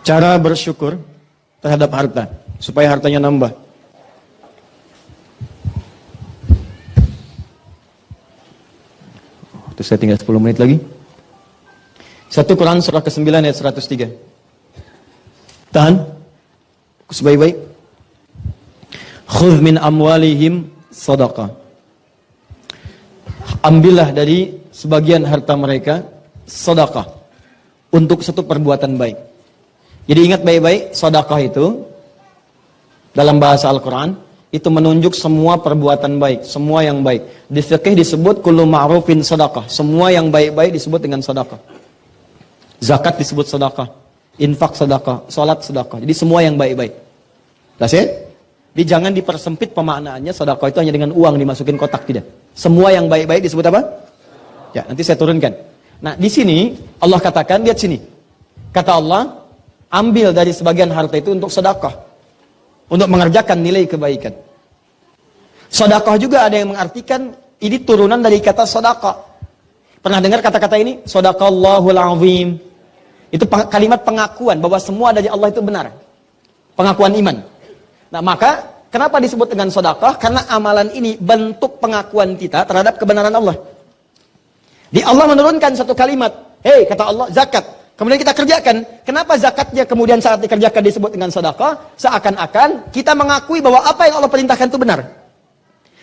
Cara bersyukur terhadap harta, supaya hartanya nambah. Itu saya tinggal 10 menit lagi. 1 Quran surah ke-9 ayat 103. Tahan. Sebaik-baik. Khudh min amwalihim sadaqah. Ambillah dari sebagian harta mereka sedekah untuk satu perbuatan baik. Jadi ingat baik-baik, sedekah itu dalam bahasa Al-Quran itu menunjuk semua perbuatan baik, semua yang baik. Di fikih disebut kullu ma'rufin sedekah, semua yang baik-baik disebut dengan sedekah. Zakat disebut sedekah, infak sedekah, salat sedekah. Jadi semua yang baik-baik. That's it. Jadi jangan dipersempit pemaknaannya sedekah itu hanya dengan uang dimasukin kotak, tidak. Semua yang baik-baik disebut apa? Ya, nanti saya turunkan. Nah, di sini Allah katakan, lihat sini. Kata Allah, ambil dari sebagian harta itu untuk sedekah, untuk mengerjakan nilai kebaikan. Sedekah juga ada yang mengartikan ini turunan dari kata sedekah. Pernah dengar kata-kata ini? Shadaqallahul azim. Itu kalimat pengakuan bahwa semua dari Allah itu benar. Pengakuan iman. Nah, maka kenapa disebut dengan sedekah? Karena amalan ini bentuk pengakuan kita terhadap kebenaran Allah. Di Allah menurunkan satu kalimat, hei, kata Allah, zakat. Kemudian kita kerjakan. Kenapa zakatnya kemudian saat dikerjakan disebut dengan sedekah? Seakan-akan kita mengakui bahwa apa yang Allah perintahkan itu benar.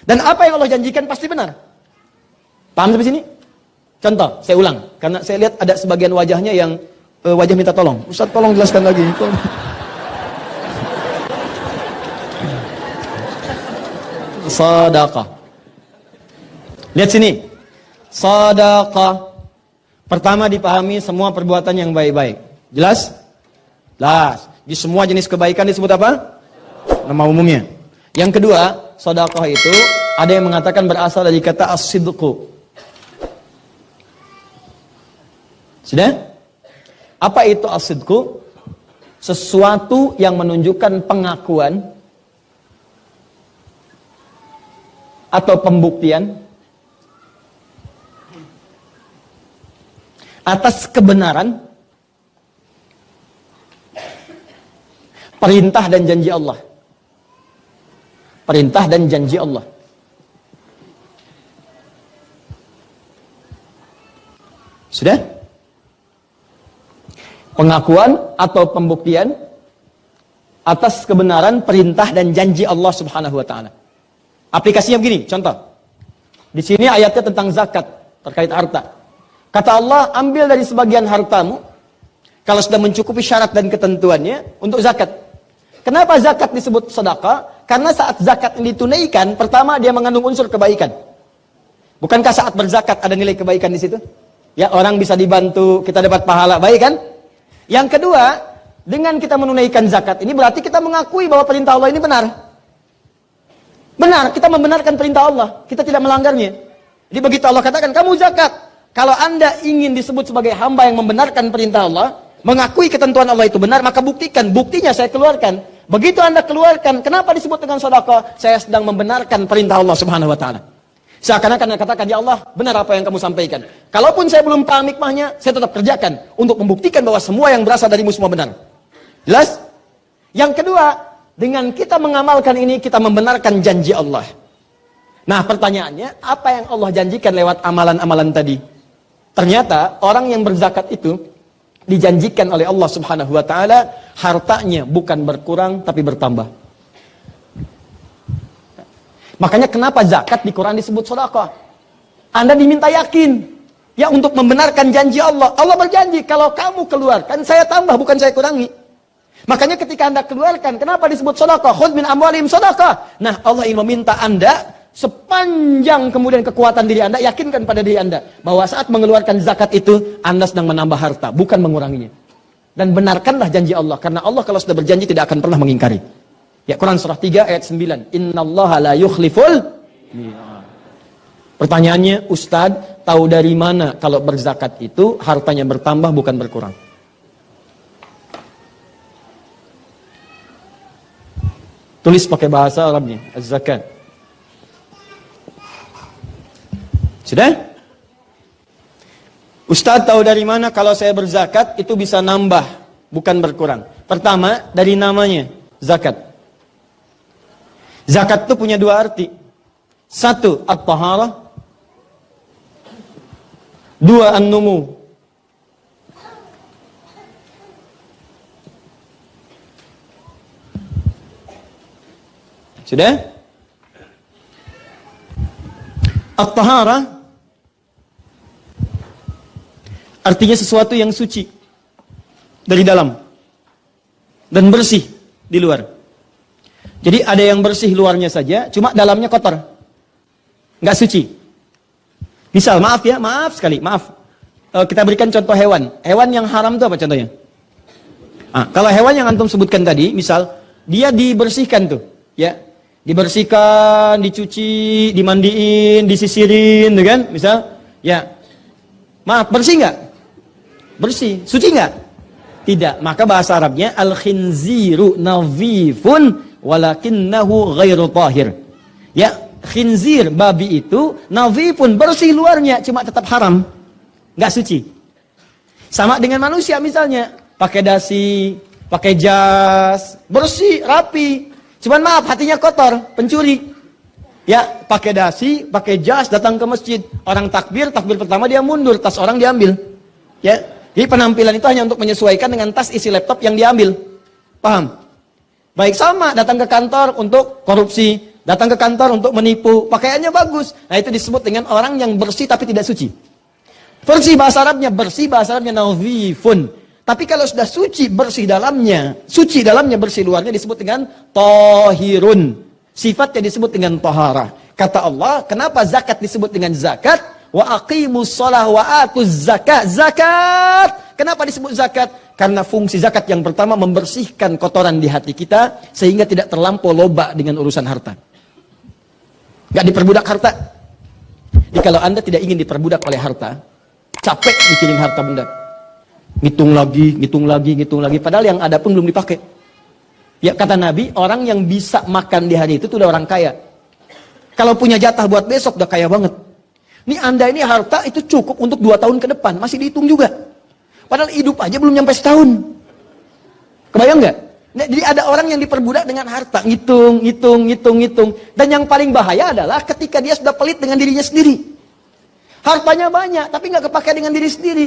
Dan apa yang Allah janjikan pasti benar. Paham sampai sini? Contoh, saya ulang. Karena saya lihat ada sebagian wajahnya yang wajah minta tolong. Ustaz, tolong jelaskan lagi. Sedekah. Lihat sini. Sedekah. Pertama dipahami semua perbuatan yang baik-baik. Jelas? Jelas. Di semua jenis kebaikan disebut apa? Nama umumnya. Yang kedua, sedekah itu ada yang mengatakan berasal dari kata as-sidqu. Sudah? Apa itu as-sidqu? Sesuatu yang menunjukkan pengakuan atau pembuktian atas kebenaran perintah dan janji Allah. Perintah dan janji Allah. Sudah? Pengakuan atau pembuktian atas kebenaran perintah dan janji Allah Subhanahu wa taala. Aplikasinya begini, contoh. Di sini ayatnya tentang zakat terkait harta. Kata Allah, ambil dari sebagian hartamu kalau sudah mencukupi syarat dan ketentuannya untuk zakat. Kenapa zakat disebut sedekah? Karena saat zakat ini ditunaikan, pertama dia mengandung unsur kebaikan. Bukankah saat berzakat ada nilai kebaikan di situ? Ya, orang bisa dibantu, kita dapat pahala, baik kan? Yang kedua, dengan kita menunaikan zakat ini berarti kita mengakui bahwa perintah Allah ini benar. Benar, kita membenarkan perintah Allah, kita tidak melanggarnya. Jadi begitu Allah katakan, kamu zakat. Kalau Anda ingin disebut sebagai hamba yang membenarkan perintah Allah, mengakui ketentuan Allah itu benar, maka buktikan. Buktinya saya keluarkan. Begitu Anda keluarkan, kenapa disebut dengan sedekah? Saya sedang membenarkan perintah Allah Subhanahu wa taala. Seakan-akan Anda katakan, ya Allah, benar apa yang kamu sampaikan. Kalaupun saya belum paham hikmahnya, saya tetap kerjakan untuk membuktikan bahwa semua yang berasal darimu semua benar. Jelas? Yang kedua, dengan kita mengamalkan ini, kita membenarkan janji Allah. Nah, pertanyaannya, apa yang Allah janjikan lewat amalan-amalan tadi? Ternyata orang yang berzakat itu dijanjikan oleh Allah Subhanahu wa taala hartanya bukan berkurang tapi bertambah. Makanya kenapa zakat di Quran disebut sedekah? Anda diminta yakin ya untuk membenarkan janji Allah. Allah berjanji kalau kamu keluarkan saya tambah bukan saya kurangi. Makanya ketika Anda keluarkan, kenapa disebut sedekah? Khudh min amwalihim sedekah. Nah, Allah ingin meminta Anda sepanjang kemudian kekuatan diri Anda, yakinkan pada diri Anda bahwa saat mengeluarkan zakat itu Anda sedang menambah harta, bukan menguranginya. Dan benarkanlah janji Allah, karena Allah kalau sudah berjanji tidak akan pernah mengingkari. Ya, Quran surah 3 ayat 9. Innallaha la yukhliful mi'ad. Pertanyaannya, Ustadz, tahu dari mana kalau berzakat itu hartanya bertambah bukan berkurang? Tulis pakai bahasa Arabnya, az-zakat. Sudah? Ustadz tahu dari mana kalau saya berzakat itu bisa nambah bukan berkurang. Pertama, dari namanya, zakat. Zakat itu punya dua arti. Satu, at-taharah. Dua, an-numu. Sudah? At-taharah artinya sesuatu yang suci dari dalam dan bersih di luar. Jadi ada yang bersih luarnya saja, cuma dalamnya kotor, nggak suci. Misal, maaf ya, maaf sekali, maaf. Kita berikan contoh hewan. Hewan yang haram itu apa contohnya? Kalau hewan yang antum sebutkan tadi, misal dia dibersihkan tuh, ya. Dibersihkan, dicuci, dimandiin, disisirin, gitu kan? Misal, ya. Maaf, bersih nggak? Bersih. Suci nggak? Tidak. Maka bahasa Arabnya al-khinziru nadhifun walakinnahu ghairu tahir. Ya, khinzir, babi itu nadhifun, bersih luarnya, cuma tetap haram. Nggak suci. Sama dengan manusia misalnya, pakai dasi, pakai jas, bersih, rapi. Cuman maaf, hatinya kotor, pencuri. Ya, pakai dasi, pakai jas, datang ke masjid. Orang takbir pertama dia mundur, tas orang diambil. Ya, jadi penampilan itu hanya untuk menyesuaikan dengan tas isi laptop yang diambil. Paham? Baik, sama, datang ke kantor untuk korupsi, datang ke kantor untuk menipu, pakaiannya bagus. Nah, itu disebut dengan orang yang bersih tapi tidak suci. Bersih bahasa Arabnya nadhifun. Tapi kalau sudah suci dalamnya, bersih luarnya disebut dengan tahirun. Sifatnya disebut dengan taharah. Kata Allah, kenapa zakat disebut dengan zakat? Wa aqimus shalah wa atuz zakat. Zakat. Kenapa disebut zakat? Karena fungsi zakat yang pertama membersihkan kotoran di hati kita sehingga tidak terlampau loba dengan urusan harta. Gak diperbudak harta. Jadi kalau Anda tidak ingin diperbudak oleh harta, capek mikirin harta benda. Ngitung lagi. Padahal yang ada pun belum dipakai. Ya, kata Nabi, orang yang bisa makan di hari itu udah orang kaya. Kalau punya jatah buat besok udah kaya banget. Ini Anda ini harta itu cukup untuk 2 tahun ke depan, masih dihitung juga. Padahal hidup aja belum nyampe setahun. Kebayang nggak? Nah, jadi ada orang yang diperbudak dengan harta, ngitung. Dan yang paling bahaya adalah ketika dia sudah pelit dengan dirinya sendiri. Hartanya banyak, tapi nggak kepakai dengan diri sendiri.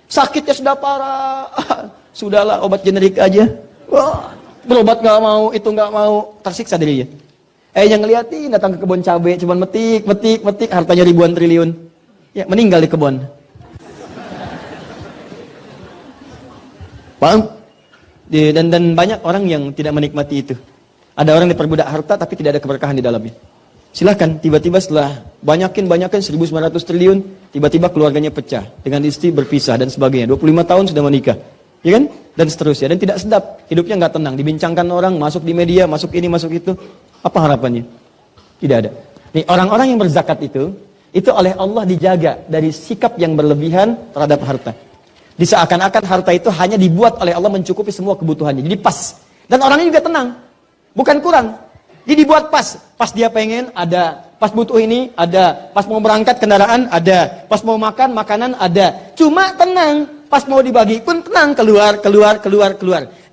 Sakitnya sudah parah, sudahlah obat generik aja. Wah, berobat nggak mau, itu nggak mau, tersiksa dirinya. Yang ngeliatin datang ke kebun cabai, cuman metik, hartanya ribuan triliun. Ya, meninggal di kebun. Paham? Dan banyak orang yang tidak menikmati itu. Ada orang diperbudak harta tapi tidak ada keberkahan di dalamnya. Silahkan, tiba-tiba setelah banyakin 1.900 triliun, tiba-tiba keluarganya pecah, dengan istri berpisah dan sebagainya. 25 tahun sudah menikah, ya kan? Dan seterusnya, dan tidak sedap, hidupnya nggak tenang, dibincangkan orang, masuk di media, masuk ini, masuk itu. Apa harapannya? Tidak ada. Nih, orang-orang yang berzakat itu oleh Allah dijaga dari sikap yang berlebihan terhadap harta. Diseakan-akan harta itu hanya dibuat oleh Allah mencukupi semua kebutuhannya, jadi pas. Dan orangnya juga tenang, bukan kurang. Jadi dibuat pas dia pengen ada, pas butuh ini ada, pas mau berangkat kendaraan ada, pas mau makan makanan ada. Cuma tenang, pas mau dibagi pun tenang, keluar.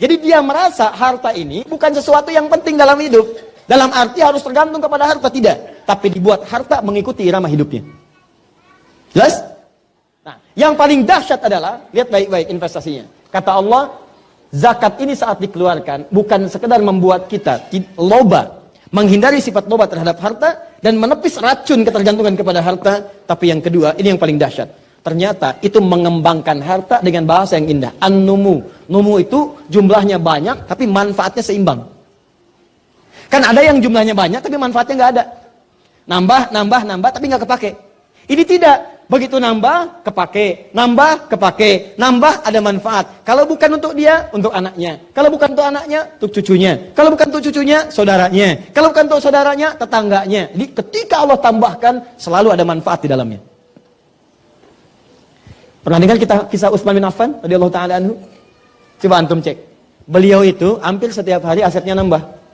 Jadi dia merasa harta ini bukan sesuatu yang penting dalam hidup. Dalam arti harus tergantung kepada harta, tidak. Tapi dibuat harta mengikuti irama hidupnya. Jelas? Nah, yang paling dahsyat adalah, lihat baik-baik investasinya. Kata Allah, zakat ini saat dikeluarkan bukan sekedar membuat kita loba, menghindari sifat loba terhadap harta dan menepis racun ketergantungan kepada harta. Tapi yang kedua, ini yang paling dahsyat. Ternyata itu mengembangkan harta dengan bahasa yang indah. An-numu. Numu itu jumlahnya banyak tapi manfaatnya seimbang. Kan ada yang jumlahnya banyak tapi manfaatnya nggak ada. Nambah tapi nggak kepake. Ini tidak. Begitu nambah, kepake. Nambah, ada manfaat. Kalau bukan untuk dia, untuk anaknya. Kalau bukan untuk anaknya, untuk cucunya. Kalau bukan untuk cucunya, saudaranya. Kalau bukan untuk saudaranya, tetangganya. Jadi ketika Allah tambahkan, selalu ada manfaat di dalamnya. Pernah dengar kisah Utsman bin Affan radhiyallahu taala anhu? Coba antum cek. Beliau itu hampir setiap hari asetnya nambah.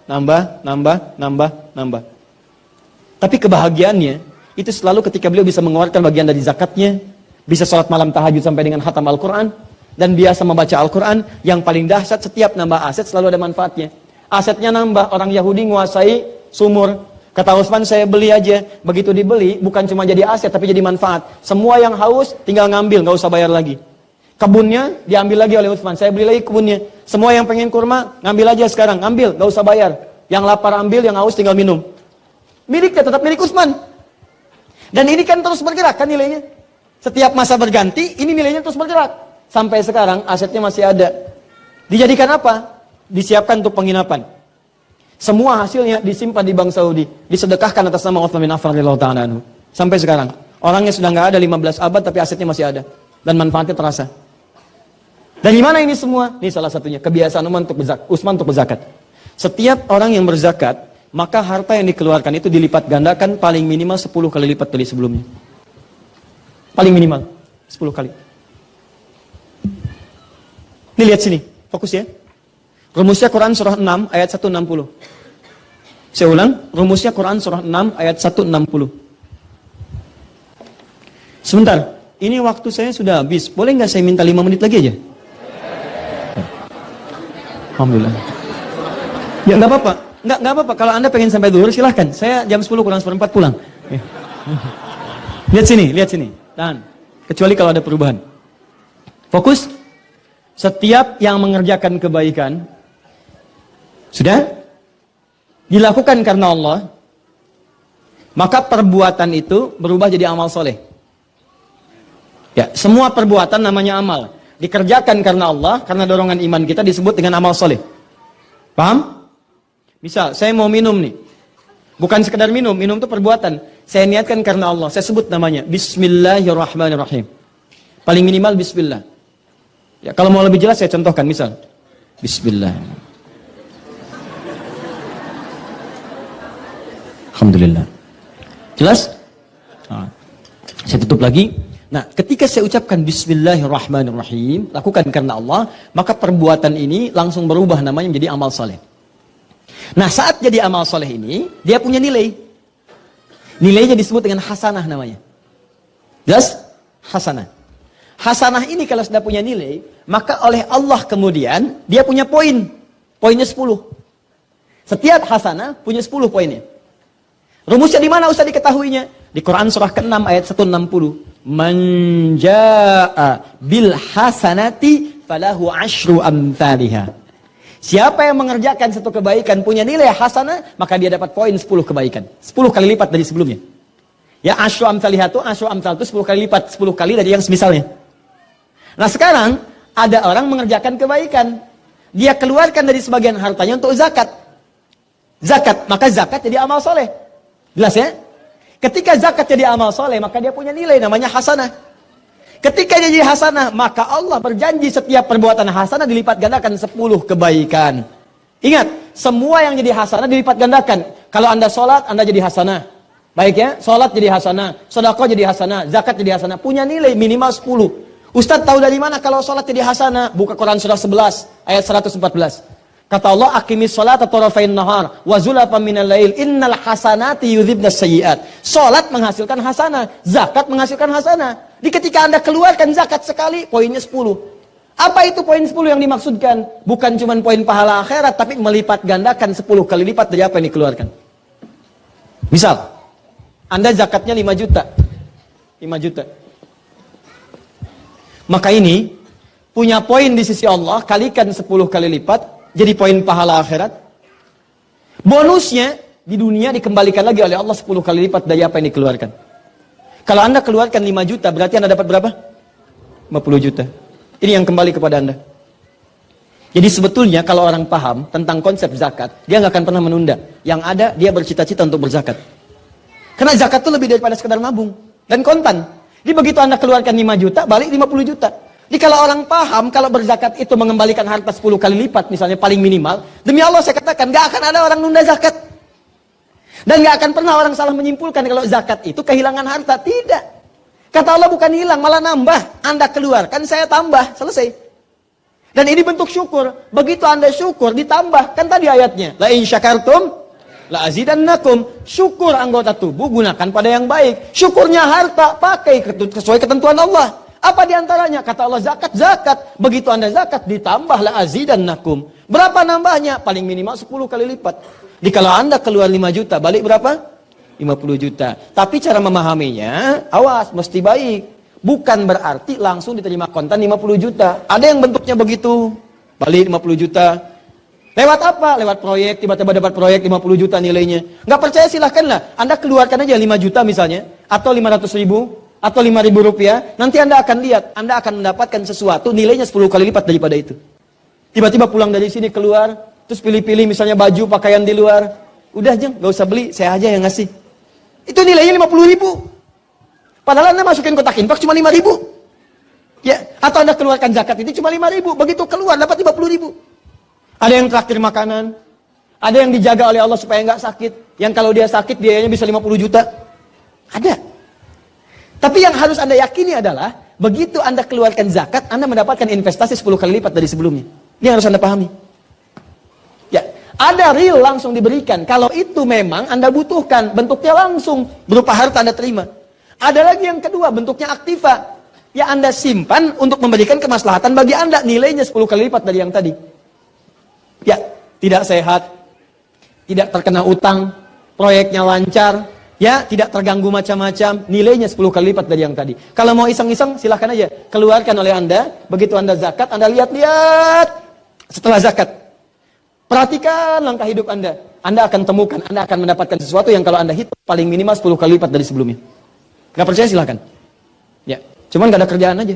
Tapi kebahagiaannya itu selalu ketika beliau bisa mengeluarkan bagian dari zakatnya, bisa sholat malam tahajud sampai dengan khatam Al-Quran, dan biasa membaca Al-Quran, yang paling dahsyat setiap nambah aset selalu ada manfaatnya. Asetnya nambah, orang Yahudi menguasai sumur. Kata Utsman, saya beli aja. Begitu dibeli, bukan cuma jadi aset, tapi jadi manfaat. Semua yang haus, tinggal ngambil, nggak usah bayar lagi. Kebunnya, diambil lagi oleh Utsman. Saya beli lagi kebunnya. Semua yang pengen kurma, ngambil aja sekarang. Ngambil, nggak usah bayar. Yang lapar ambil, yang haus tinggal minum. Miliknya tetap milik Utsman. Dan ini kan terus bergerak kan nilainya. Setiap masa berganti, ini nilainya terus bergerak. Sampai sekarang, asetnya masih ada. Dijadikan apa? Disiapkan untuk penginapan. Semua hasilnya disimpan di Bank Saudi, disedekahkan atas nama Utsman bin Affan radhiyallahu ta'ala anhu. Sampai sekarang, orangnya sudah nggak ada 15 abad, tapi asetnya masih ada dan manfaatnya terasa. Dan di mana ini semua? Ini salah satunya kebiasaan Utsman untuk berzakat. Setiap orang yang berzakat, maka harta yang dikeluarkan itu dilipat gandakan paling minimal 10 kali lipat dari sebelumnya. Paling minimal 10 kali. Ini lihat sini, fokus ya. Rumusnya Quran surah 6 ayat 160. Saya ulang, rumusnya Quran surah 6 ayat 160. Sebentar, ini waktu saya sudah habis. Boleh nggak saya minta 5 menit lagi aja? Alhamdulillah. Ya nggak apa-apa, nggak apa-apa. Kalau Anda pengen sampai dulu silahkan. Saya jam 10 kurang seperempat pulang. Lihat sini. Tahan. Kecuali kalau ada perubahan. Fokus. Setiap yang mengerjakan kebaikan sudah dilakukan karena Allah, maka perbuatan itu berubah jadi amal soleh. Ya, semua perbuatan namanya amal. Dikerjakan karena Allah, karena dorongan iman kita disebut dengan amal soleh. Paham? Misal, saya mau minum nih. Bukan sekedar minum itu perbuatan. Saya niatkan karena Allah, saya sebut namanya Bismillahirrahmanirrahim. Paling minimal Bismillah. Ya, kalau mau lebih jelas saya contohkan, misal Bismillah. Alhamdulillah. Jelas? Nah, saya tutup lagi. Nah, ketika saya ucapkan Bismillahirrahmanirrahim, lakukan karena Allah, maka perbuatan ini langsung berubah namanya menjadi amal soleh. Nah, saat jadi amal soleh ini, dia punya nilai. Nilainya disebut dengan hasanah namanya. Jelas? Hasanah. Hasanah ini kalau sudah punya nilai, maka oleh Allah kemudian, dia punya poin. Poinnya 10. Setiap hasanah punya 10 poinnya. Rumusnya di mana usah diketahuinya? Di Quran surah ke-6 ayat 160. Man jaa'a bil hasanati falahu asyru amsalihha. Siapa yang mengerjakan satu kebaikan punya nilai hasanah, maka dia dapat poin 10 kebaikan. 10 kali lipat dari sebelumnya. Ya, asyru amsalihha itu, asyru amsal itu 10 kali lipat, 10 kali dari yang semisalnya. Nah, sekarang ada orang mengerjakan kebaikan. Dia keluarkan dari sebagian hartanya untuk zakat. Zakat, maka zakat jadi amal soleh. Jelas ya? Ketika zakat jadi amal soleh, maka dia punya nilai namanya hasanah. Ketika dia jadi hasanah, maka Allah berjanji setiap perbuatan hasanah dilipat gandakan 10 kebaikan. Ingat, semua yang jadi hasanah dilipat gandakan. Kalau Anda sholat, Anda jadi hasanah. Baik ya, sholat jadi hasanah, sedekah jadi hasanah, zakat jadi hasanah. Punya nilai minimal 10. Ustaz tahu dari mana kalau sholat jadi hasanah? Buka Quran surah 11 ayat 114. Kata Allah, aqimis sholata tarafain nahar wa zulafan minal lail innal hasanati yudhibnas sayyi'at. Sholat menghasilkan hasanah, zakat menghasilkan hasanah. Di ketika Anda keluarkan zakat sekali, poinnya 10. Apa itu poin 10 yang dimaksudkan? Bukan cuma poin pahala akhirat, tapi melipat gandakan 10 kali lipat dari apa yang dikeluarkan. Misal, Anda zakatnya 5 juta. 5 juta. Maka ini punya poin di sisi Allah, kalikan 10 kali lipat, jadi poin pahala akhirat. Bonusnya di dunia dikembalikan lagi oleh Allah 10 kali lipat dari apa yang dikeluarkan. Kalau Anda keluarkan 5 juta, berarti Anda dapat berapa? 50 juta. Ini yang kembali kepada Anda. Jadi sebetulnya kalau orang paham tentang konsep zakat, dia nggak akan pernah menunda. Yang ada, dia bercita-cita untuk berzakat. Karena zakat itu lebih daripada sekedar nabung dan kontan. Jadi begitu Anda keluarkan 5 juta, balik 50 juta. Jadi kalau orang paham, kalau berzakat itu mengembalikan harta 10 kali lipat, misalnya paling minimal, demi Allah saya katakan, gak akan ada orang nunda zakat. Dan gak akan pernah orang salah menyimpulkan kalau zakat itu kehilangan harta. Tidak. Kata Allah bukan hilang, malah nambah. Anda keluarkan, saya tambah. Selesai. Dan ini bentuk syukur. Begitu Anda syukur, ditambah. Kan tadi ayatnya. La in syakartum, la azidannakum. Syukur anggota tubuh, gunakan pada yang baik. Syukurnya harta, pakai sesuai ketentuan Allah. Apa diantaranya? Kata Allah zakat, zakat. Begitu Anda zakat, ditambahlah azidannakum. Berapa nambahnya? Paling minimal 10 kali lipat. Jadi kalau Anda keluar 5 juta, balik berapa? 50 juta. Tapi cara memahaminya, awas, mesti baik. Bukan berarti langsung diterima kontan 50 juta. Ada yang bentuknya begitu. Balik 50 juta. Lewat apa? Lewat proyek, tiba-tiba dapat proyek 50 juta nilainya. Nggak percaya silahkanlah. Anda keluarkan aja 5 juta misalnya. Atau 500 ribu. Atau 5.000 rupiah. Nanti Anda akan lihat. Anda akan mendapatkan sesuatu nilainya 10 kali lipat daripada itu. Tiba-tiba pulang dari sini keluar. Terus pilih-pilih misalnya baju, pakaian di luar. Udah Jeng, gak usah beli. Saya aja yang ngasih. Itu nilainya 50 ribu. Padahal Anda masukin kotak infak cuma 5 ribu. Ya, atau Anda keluarkan zakat itu cuma 5 ribu. Begitu keluar dapat 50 ribu. Ada yang traktir makanan. Ada yang dijaga oleh Allah supaya nggak sakit. Yang kalau dia sakit biayanya bisa 50 juta. Ada. Tapi yang harus Anda yakini adalah, begitu Anda keluarkan zakat, Anda mendapatkan investasi 10 kali lipat dari sebelumnya. Ini harus Anda pahami. Ya, ada real langsung diberikan. Kalau itu memang Anda butuhkan, bentuknya langsung, berupa harta Anda terima. Ada lagi yang kedua, bentuknya aktiva. Ya Anda simpan untuk memberikan kemaslahatan bagi Anda. Nilainya 10 kali lipat dari yang tadi. Ya, tidak sehat, tidak terkena utang, proyeknya lancar, ya, tidak terganggu macam-macam, nilainya 10 kali lipat dari yang tadi. Kalau mau iseng-iseng, silahkan aja. Keluarkan oleh Anda, begitu Anda zakat, Anda lihat-lihat. Setelah zakat, perhatikan langkah hidup Anda. Anda akan temukan, Anda akan mendapatkan sesuatu yang kalau Anda hitung, paling minimal 10 kali lipat dari sebelumnya. Gak percaya silahkan. Ya, cuman gak ada kerjaan aja.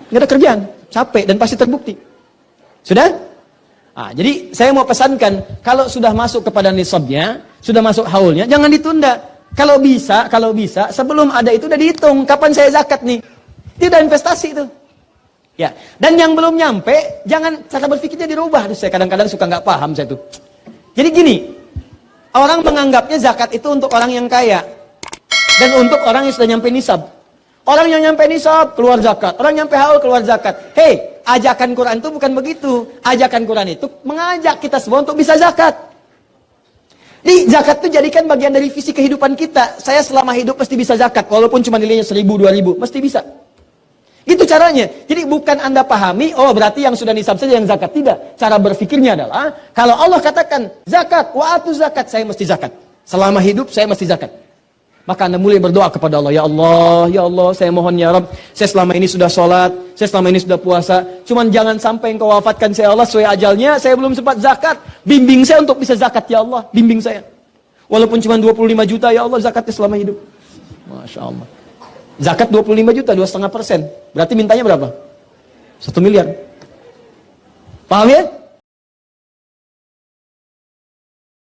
Gak ada kerjaan, capek dan pasti terbukti. Sudah? Nah, jadi saya mau pesankan, kalau sudah masuk kepada nisabnya, sudah masuk haulnya, jangan ditunda. Kalau bisa, sebelum ada itu udah dihitung, kapan saya zakat nih. Itu udah investasi itu. Ya, dan yang belum nyampe, jangan cara berpikirnya dirubah. Aduh, saya kadang-kadang suka nggak paham saya tuh. Jadi gini, orang menganggapnya zakat itu untuk orang yang kaya. Dan untuk orang yang sudah nyampe nisab. Orang yang nyampe nisab, keluar zakat. Orang nyampe haul, keluar zakat. Hei, ajakan Quran itu bukan begitu. Ajakan Quran itu mengajak kita semua untuk bisa zakat. Di zakat itu jadikan bagian dari visi kehidupan kita. Saya selama hidup mesti bisa zakat. Walaupun cuma nilainya 1.000, 2.000. Mesti bisa. Gitu caranya. Jadi bukan Anda pahami, oh berarti yang sudah nisab saja yang zakat. Tidak. Cara berpikirnya adalah, kalau Allah katakan zakat, wa'atu zakat, saya mesti zakat. Selama hidup saya mesti zakat. Maka Anda mulai berdoa kepada Allah. Ya Allah, saya mohon ya Rabb. Saya selama ini sudah sholat. Saya selama ini sudah puasa. Cuman jangan sampai engkau wafatkan saya Allah sesuai ajalnya. Saya belum sempat zakat. Bimbing saya untuk bisa zakat ya Allah. Bimbing saya. Walaupun cuma 25 juta ya Allah zakatnya selama hidup. Masya Allah. Zakat 25 juta, 2,5%. Berarti mintanya berapa? 1 miliar. Paham ya?